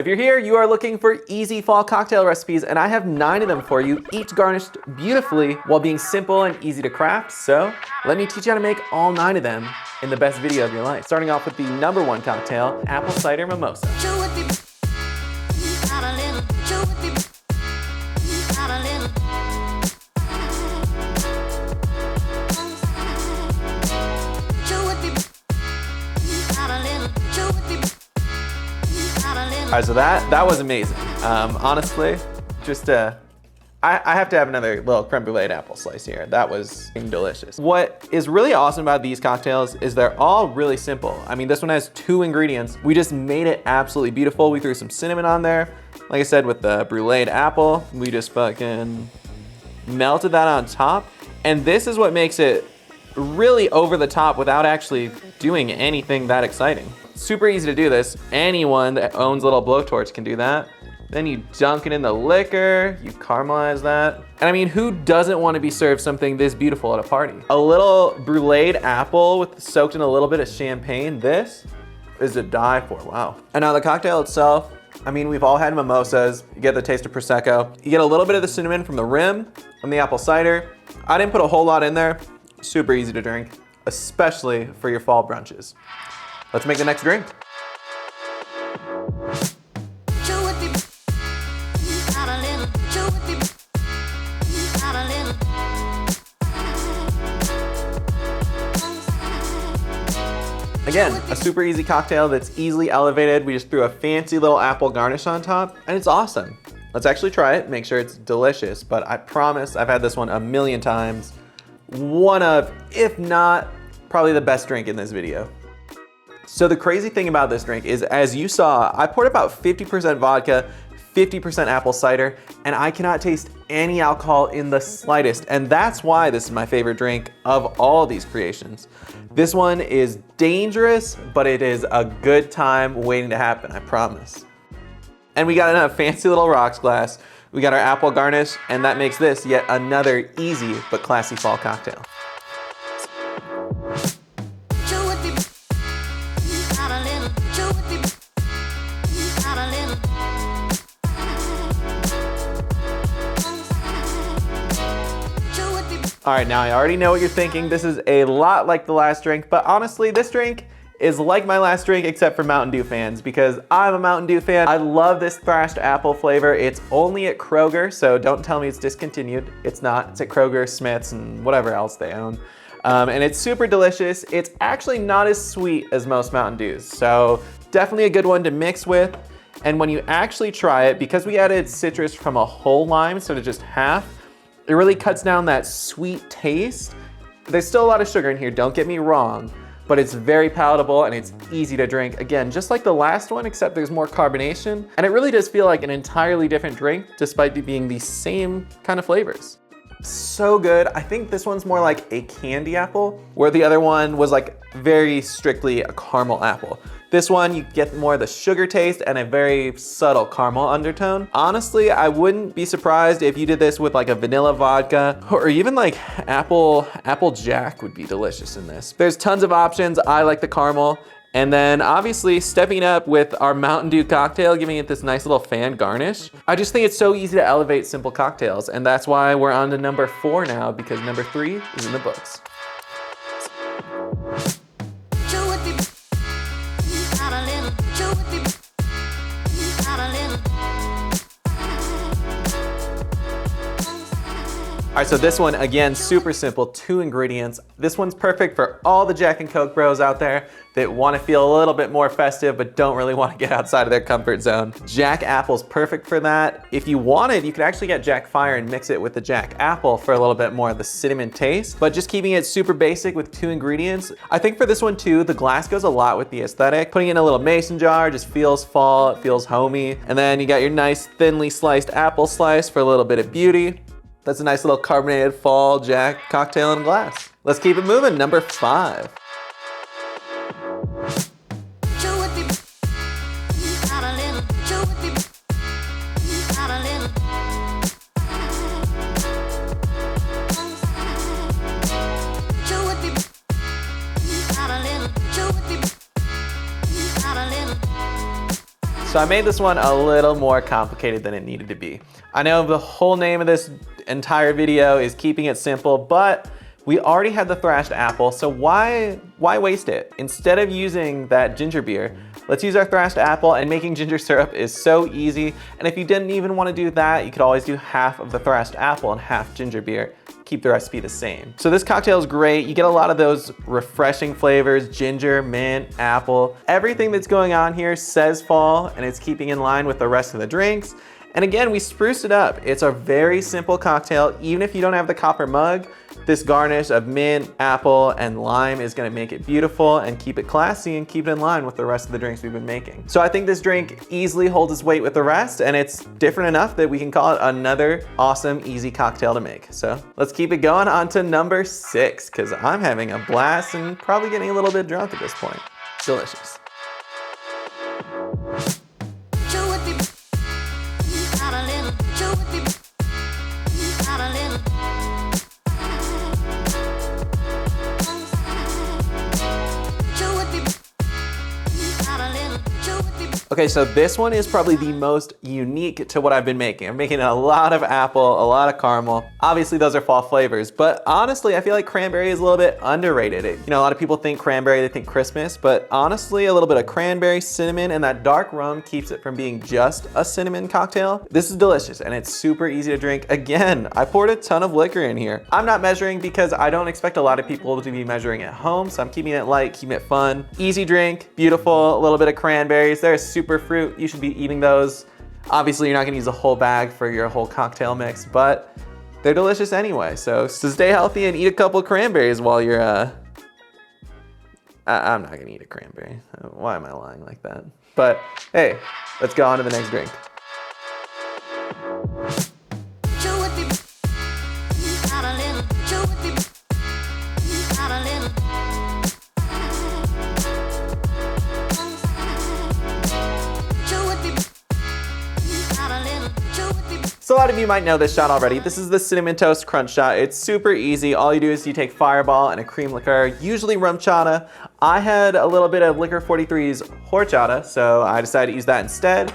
If you're here, you are looking for easy fall cocktail recipes, and I have 9 of them for you, each garnished beautifully while being simple and easy to craft. So let me teach you how to make all 9 of them in the best video of your life. Starting off with the #1 cocktail, apple cider mimosa. All right, so that was amazing. Honestly, just I have to have another little creme brulee apple slice here. That was delicious. What is really awesome about these cocktails is they're all really simple. I mean, this one has 2 ingredients. We just made it absolutely beautiful. We threw some cinnamon on there. Like I said, with the bruleed apple, we just fucking melted that on top. And this is what makes it really over the top without actually doing anything that exciting. Super easy to do this. Anyone that owns a little blowtorch can do that. Then you dunk it in the liquor, you caramelize that. And I mean, who doesn't want to be served something this beautiful at a party? A little bruleed apple soaked in a little bit of champagne. This is to die for, wow. And now the cocktail itself, I mean, we've all had mimosas. You get the taste of Prosecco. You get a little bit of the cinnamon from the rim, from the apple cider. I didn't put a whole lot in there. Super easy to drink, especially for your fall brunches. Let's make the next drink. Again, a super easy cocktail that's easily elevated. We just threw a fancy little apple garnish on top, and it's awesome. Let's actually try it, make sure it's delicious, but I promise I've had this one a million times. One of, if not, probably the best drink in this video. So the crazy thing about this drink is, as you saw, I poured about 50% vodka, 50% apple cider, and I cannot taste any alcohol in the slightest. And that's why this is my favorite drink of all these creations. This one is dangerous, but it is a good time waiting to happen, I promise. And we got in a fancy little rocks glass. We got our apple garnish, and that makes this yet another easy but classy fall cocktail. All right, now I already know what you're thinking. This is a lot like the last drink, but honestly, this drink is like my last drink except for Mountain Dew fans, because I'm a Mountain Dew fan. I love this thrashed apple flavor. It's only at Kroger, so don't tell me it's discontinued. It's not. It's at Kroger, Smith's, and whatever else they own. And it's super delicious. It's actually not as sweet as most Mountain Dews, so definitely a good one to mix with. And when you actually try it, because we added citrus from a whole lime instead of just half, it really cuts down that sweet taste. There's still a lot of sugar in here, don't get me wrong, but it's very palatable and it's easy to drink. Again, just like the last one, except there's more carbonation. And it really does feel like an entirely different drink, despite being the same kind of flavors. So good. I think this one's more like a candy apple, where the other one was like very strictly a caramel apple. This one, you get more of the sugar taste and a very subtle caramel undertone. Honestly, I wouldn't be surprised if you did this with like a vanilla vodka, or even like apple jack would be delicious in this. There's tons of options. I like the caramel. And then obviously stepping up with our Mountain Dew cocktail, giving it this nice little fan garnish. I just think it's so easy to elevate simple cocktails, and that's why we're on to #4 now, because #3 is in the books. All right, so this one, again, super simple, 2 ingredients. This one's perfect for all the Jack and Coke bros out there that want to feel a little bit more festive but don't really want to get outside of their comfort zone. Jack Apple's perfect for that. If you wanted, you could actually get Jack Fire and mix it with the Jack Apple for a little bit more of the cinnamon taste, but just keeping it super basic with 2 ingredients. I think for this one too, the glass goes a lot with the aesthetic. Putting it in a little mason jar just feels fall, it feels homey. And then you got your nice thinly sliced apple slice for a little bit of beauty. That's a nice little carbonated fall Jack cocktail in a glass. Let's keep it moving, #5. So I made this one a little more complicated than it needed to be. I know the whole name of this entire video is keeping it simple, but we already had the thrashed apple, so why waste it? Instead of using that ginger beer, let's use our thrashed apple, and making ginger syrup is so easy. And if you didn't even want to do that, you could always do half of the thrashed apple and half ginger beer. Keep the recipe the same. So this cocktail is great. You get a lot of those refreshing flavors, ginger, mint, apple. Everything that's going on here says fall, and it's keeping in line with the rest of the drinks. And again, we spruced it up. It's a very simple cocktail. Even if you don't have the copper mug, this garnish of mint, apple, and lime is gonna make it beautiful and keep it classy and keep it in line with the rest of the drinks we've been making. So I think this drink easily holds its weight with the rest, and it's different enough that we can call it another awesome, easy cocktail to make. So let's keep it going on to number 6, because I'm having a blast and probably getting a little bit drunk at this point. Delicious. Okay, so this one is probably the most unique to what I've been making. I'm making a lot of apple, a lot of caramel. Obviously those are fall flavors, but honestly, I feel like cranberry is a little bit underrated. You know, a lot of people think cranberry, they think Christmas, but honestly, a little bit of cranberry, cinnamon, and that dark rum keeps it from being just a cinnamon cocktail. This is delicious, and it's super easy to drink. Again, I poured a ton of liquor in here. I'm not measuring because I don't expect a lot of people to be measuring at home, so I'm keeping it light, keeping it fun. Easy drink, beautiful, a little bit of cranberries. They're super fruit, you should be eating those. Obviously, you're not gonna use a whole bag for your whole cocktail mix, but they're delicious anyway. So stay healthy and eat a couple cranberries while you're, I'm not gonna eat a cranberry. Why am I lying like that? But hey, let's go on to the next drink. So a lot of you might know this shot already. This is the Cinnamon Toast Crunch Shot. It's super easy. All you do is you take Fireball and a cream liqueur, usually rum chata. I had a little bit of Liquor 43's horchata, so I decided to use that instead.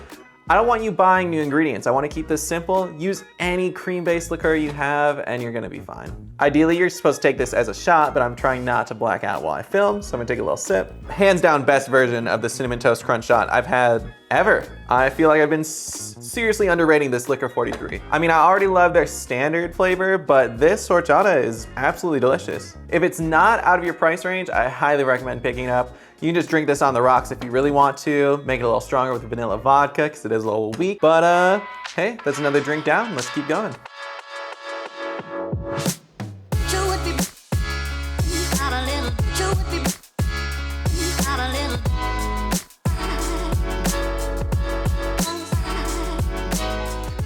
I don't want you buying new ingredients. I want to keep this simple. Use any cream-based liqueur you have and you're gonna be fine. Ideally, you're supposed to take this as a shot, but I'm trying not to black out while I film, so I'm gonna take a little sip. Hands down, best version of the Cinnamon Toast Crunch Shot I've had ever. I feel like I've been seriously underrating this Liquor 43. I mean, I already love their standard flavor, but this horchata is absolutely delicious. If it's not out of your price range, I highly recommend picking it up. You can just drink this on the rocks if you really want to. Make it a little stronger with vanilla vodka because it is a little weak. But hey, that's another drink down. Let's keep going.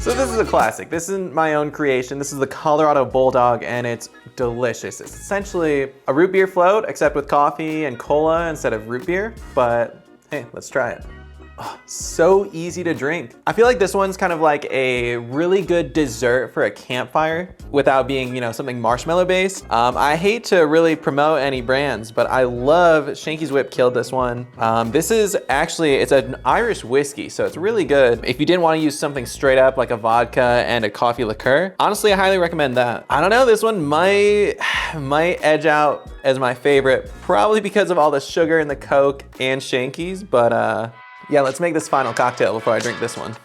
So this is a classic. This isn't my own creation. This is the Colorado Bulldog, and it's delicious. It's essentially a root beer float, except with coffee and cola instead of root beer, but hey, let's try it. Oh, so easy to drink. I feel like this one's kind of like a really good dessert for a campfire without being, you know, something marshmallow based. I hate to really promote any brands, but I love Shanky's Whip killed this one. This is actually, it's an Irish whiskey, so it's really good. If you didn't want to use something straight up like a vodka and a coffee liqueur, honestly, I highly recommend that. I don't know, this one might edge out as my favorite, probably because of all the sugar in the Coke and Shanky's, but yeah, let's make this final cocktail before I drink this one.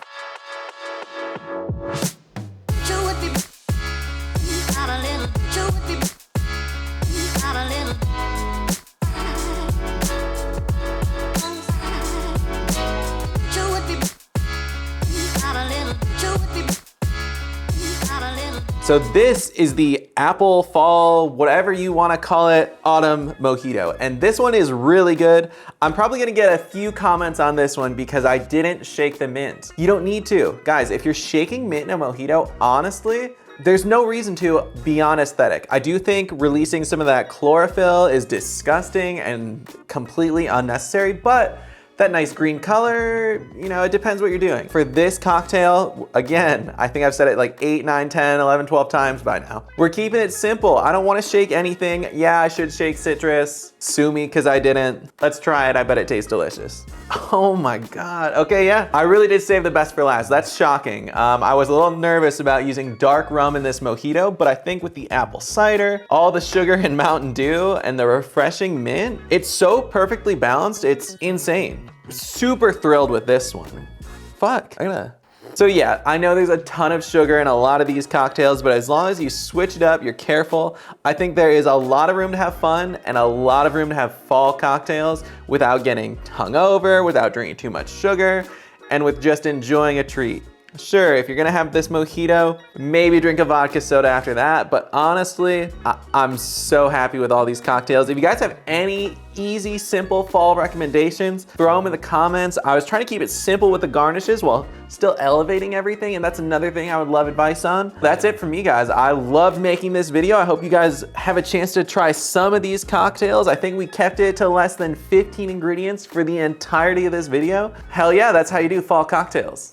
So this is the apple, fall, whatever you want to call it, autumn mojito. And this one is really good. I'm probably gonna get a few comments on this one because I didn't shake the mint. You don't need to. Guys, if you're shaking mint in a mojito, honestly, there's no reason to beyond aesthetic. I do think releasing some of that chlorophyll is disgusting and completely unnecessary, but that nice green color, you know, it depends what you're doing. For this cocktail, again, I think I've said it like 8, 9, 10, 11, 12 times by now. We're keeping it simple. I don't want to shake anything. Yeah, I should shake citrus. Sue me because I didn't. Let's try it. I bet it tastes delicious. Oh my God. Okay, yeah. I really did save the best for last. That's shocking. I was a little nervous about using dark rum in this mojito, but I think with the apple cider, all the sugar and Mountain Dew, and the refreshing mint, it's so perfectly balanced. It's insane. Super thrilled with this one. Fuck, I gotta. So yeah, I know there's a ton of sugar in a lot of these cocktails, but as long as you switch it up, you're careful, I think there is a lot of room to have fun and a lot of room to have fall cocktails without getting hungover, without drinking too much sugar, and with just enjoying a treat. Sure, if you're gonna have this mojito, maybe drink a vodka soda after that, but honestly, I'm so happy with all these cocktails. If you guys have any easy, simple fall recommendations, throw them in the comments. I was trying to keep it simple with the garnishes while still elevating everything, and that's another thing I would love advice on. That's it from me, guys. I loved making this video. I hope you guys have a chance to try some of these cocktails. I think we kept it to less than 15 ingredients for the entirety of this video. Hell yeah, that's how you do fall cocktails.